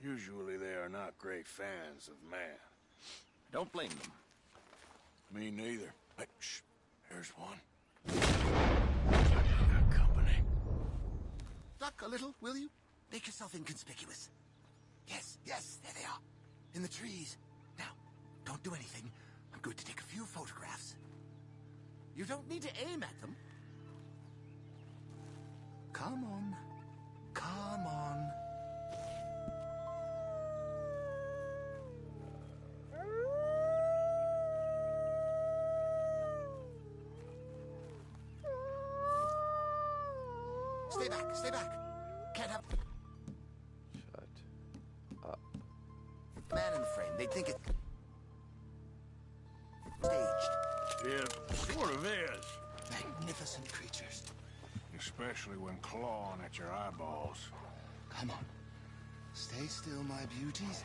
Usually they are not great fans of man. Don't blame them. Me neither. Hey, shh. Here's one. Got company. Duck a little, will you? Make yourself inconspicuous. Yes, yes, there they are. In the trees. Now, don't do anything. I'm going to take a few photographs. You don't need to aim at them. Come on. Come on. Stay back, stay back. Can't have... Shut up. Man in the frame, they'd think it's... staged. It sort of is. Magnificent creatures. Especially when clawing at your eyeballs. Come on. Stay still, my beauties.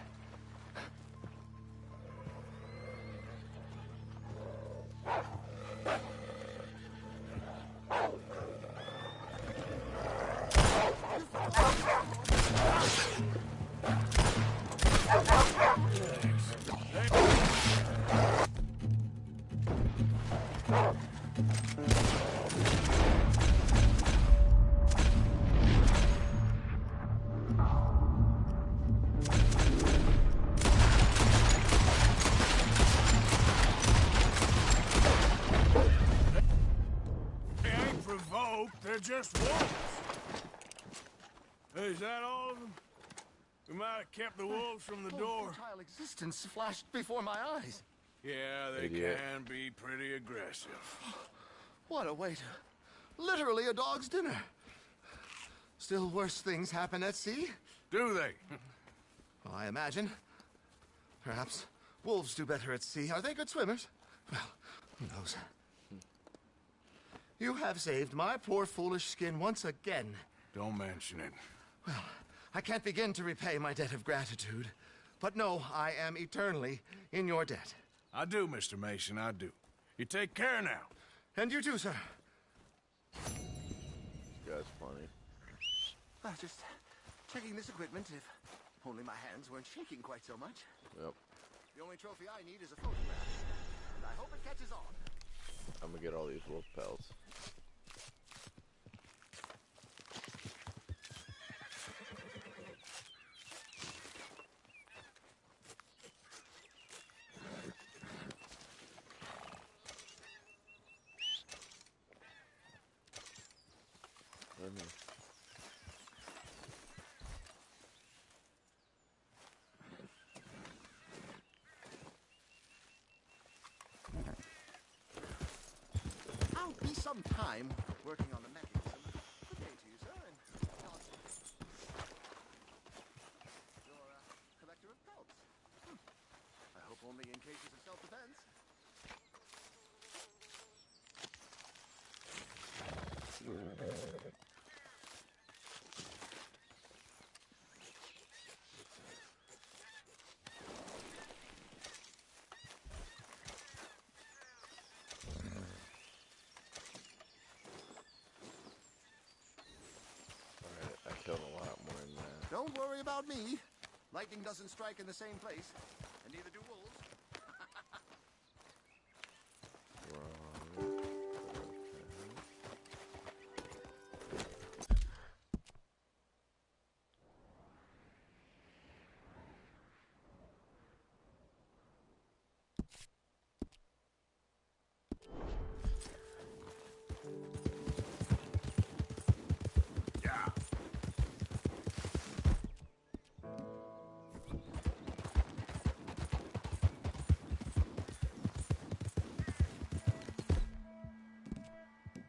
They're just wolves. Is that all of them? We might have kept the wolves from the door. Futile existence flashed before my eyes. Yeah, they Idiot. can be pretty aggressive. What a way to... literally a dog's dinner. Still worse things happen at sea? Do they? Well, I imagine. Perhaps wolves do better at sea. Are they good swimmers? Well, who knows? You have saved my poor foolish skin once again. Don't mention it. Well, I can't begin to repay my debt of gratitude. But no, I am eternally in your debt. I do, Mr. Mason, I do. You take care now. And you too, sir. This guy's funny. Just checking this equipment, if only my hands weren't shaking quite so much. Yep. The only trophy I need is a photograph. And I hope it catches on. I'm gonna get all these wolf pelts. I'll be some time working on the mechanism. Good day to you, sir, and you're a collector of pelts. I hope only in cases of self-defense. Killed a lot more than that. Don't worry about me. Lightning doesn't strike in the same place, and neither do wolves.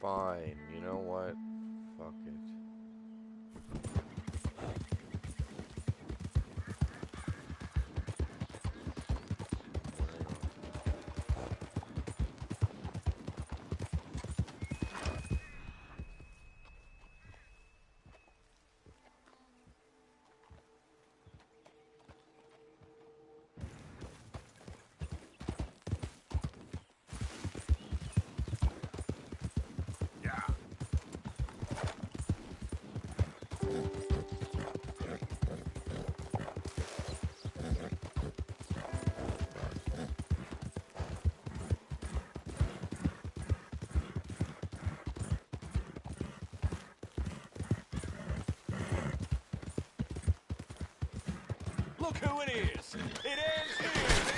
Fine, you know what? Fuck it. Look who it is. It ends here.